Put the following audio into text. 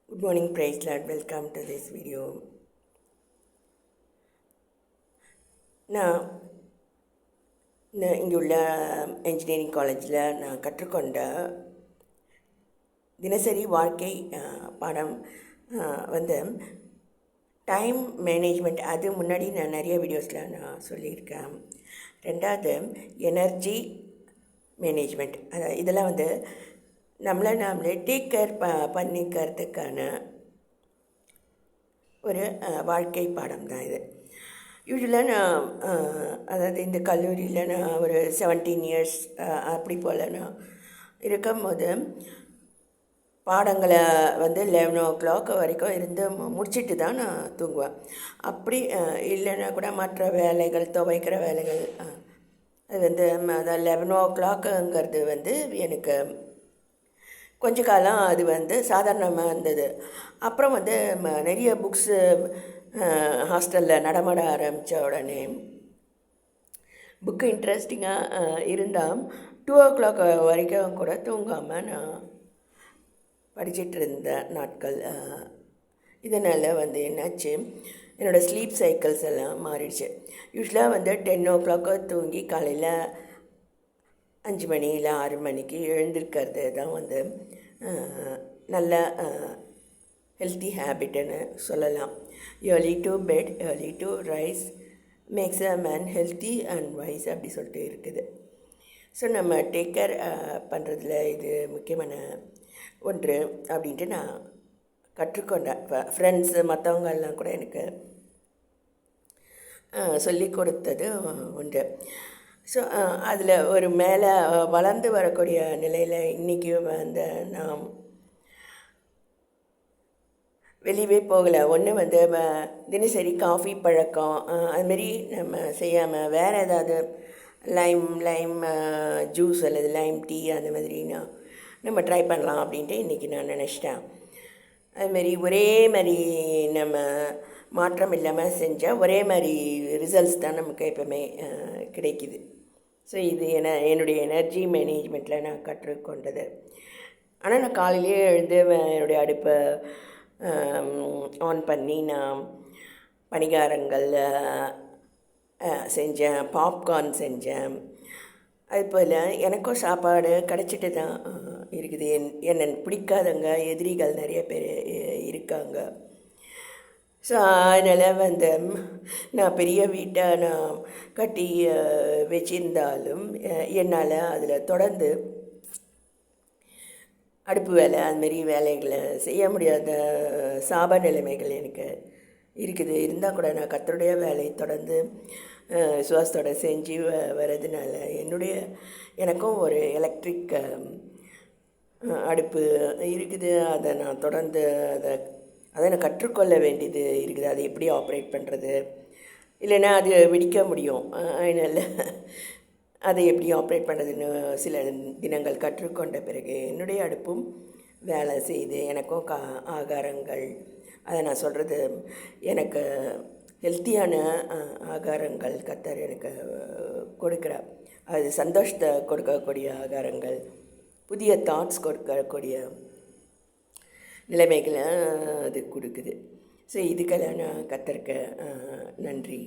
Good morning, praise Lord. Welcome to this video. நான் இங்கே உள்ள என்ஜினியரிங் காலேஜில் நான் கற்றுக்கொண்ட தினசரி வாழ்க்கை பாடம் வந்து டைம் மேனேஜ்மெண்ட். அது முன்னாடி நான் நிறைய வீடியோஸில் நான் சொல்லியிருக்கேன். ரெண்டாவது எனர்ஜி மேனேஜ்மெண்ட். இதெல்லாம் வந்து நம்மளே டேக் கேர் பண்ணிக்கிறதுக்கான ஒரு வாழ்க்கை பாடம் தான் இது. யூஸ்வலாக நான் அதாவது இந்த கல்லூரியில் நான் ஒரு 17 இயர்ஸ் அப்படி போல் நான் இருக்கும்போது பாடங்களை வந்து 11 o'clock வரைக்கும் இருந்து முடிச்சுட்டு தான் நான் தூங்குவேன். அப்படி இல்லைன்னா கூட மற்ற வேலைகள், துவைக்கிற வேலைகள், அது வந்து அதான் 11 o'clockங்கிறது வந்து எனக்கு கொஞ்ச காலம் அது வந்து சாதாரணமாக இருந்தது. அப்புறம் வந்து நிறைய புக்ஸு ஹாஸ்டலில் நடமாட ஆரம்பித்த உடனே புக்கு இன்ட்ரெஸ்டிங்காக இருந்தால் 2 o'clock வரைக்கும் கூட தூங்காமல் நான் படிச்சுட்டு இருந்த நாட்கள். இதனால் வந்து என்னாச்சு, என்னோடய ஸ்லீப் சைக்கிள்ஸ் எல்லாம் மாறிடுச்சு. யூஸ்வலாக வந்து 10 o'clock தூங்கி காலையில் 5 மணி இல்லை 6 மணிக்கு எழுந்திருக்கிறது தான் வந்து நல்ல ஹெல்த்தி ஹேபிட்டுன்னு சொல்லலாம். Early to bed early to rise makes a man healthy and wise அப்படி சொல்லிட்டு இருக்குது. ஸோ நம்ம டேக் கேர் பண்ணுறதுல இது முக்கியமான ஒன்று அப்படின்ட்டு நான் கற்றுக்கொண்டேன். ஃப்ரெண்ட்ஸு மற்றவங்கெல்லாம் கூட எனக்கு சொல்லி கொடுத்தது உண்டு. ஸோ அதில் ஒரு மேலே வளர்ந்து வரக்கூடிய நிலையில் இன்றைக்கி வந்து நான் வெளியவே போகலை. ஒன்று வந்து தினசரி காஃபி பழக்கம் அதுமாரி நம்ம செய்யாமல் வேறு ஏதாவது லைம் ஜூஸ் அல்லது லைம் டீ அந்த மாதிரி நம்ம ட்ரை பண்ணலாம் அப்படின்ட்டு இன்றைக்கி நான் நினச்சிட்டேன். அதுமாரி ஒரே மாதிரி நம்ம மாற்றம் இல்லாமல் செஞ்சால் ஒரே மாதிரி ரிசல்ட்ஸ் தான் நமக்கு எப்போவுமே கிடைக்குது. ஸோ இது என்னுடைய எனர்ஜி மேனேஜ்மெண்ட்டில் நான் கற்றுக்கொண்டது. ஆனால் நான் காலையிலேயே எழுந்து என்னுடைய அடுப்பை ஆன் பண்ணி நான் பணிகாரங்கள் செஞ்சேன், பாப்கார்ன் செஞ்சேன். அதுபோல் எனக்கும் சாப்பாடு கிடச்சிட்டு தான் இருக்குது. என்னை பிடிக்காதவங்க எதிரிகள் நிறைய பேர் இருக்காங்க. ஸோ அதனால் வந்து நான் பெரிய வீட்டை நான் கட்டி வச்சிருந்தாலும் என்னால் அதில் தொடர்ந்து அடுப்பு வேலை அதுமாரி வேலைகளை செய்ய முடியாத சாப நிலைமைகள் எனக்கு இருக்குது. இருந்தால் கூட நான் கர்த்தருடைய வேலை தொடர்ந்து சுவாசத்தோடு செஞ்சு வர்றதுனால எனக்கும் ஒரு எலக்ட்ரிக் அடுப்பு இருக்குது. அதை நான் தொடர்ந்து அதை நான் கற்றுக்கொள்ள வேண்டியது இருக்குது. அதை எப்படி ஆப்ரேட் பண்ணுறது, இல்லைன்னா அது வெடிக்க முடியும். அதனால் அதை எப்படி ஆப்ரேட் பண்ணுறதுன்னு சில தினங்கள் கற்றுக்கொண்ட பிறகு என்னுடைய அடுப்பும் வேலை செய்து எனக்கும் ஆகாரங்கள், அதை நான் சொல்கிறது எனக்கு ஹெல்த்தியான ஆகாரங்கள் கர்த்தர் எனக்கு கொடுக்குறார். அது சந்தோஷத்தை கொடுக்கக்கூடிய ஆகாரங்கள், புதிய தாட்ஸ் கொடுக்கக்கூடிய நிலைமைகளை அது கொடுக்குது. ஸோ இதுக்கெல்லாம் நான் கர்த்தருக்கு நன்றி.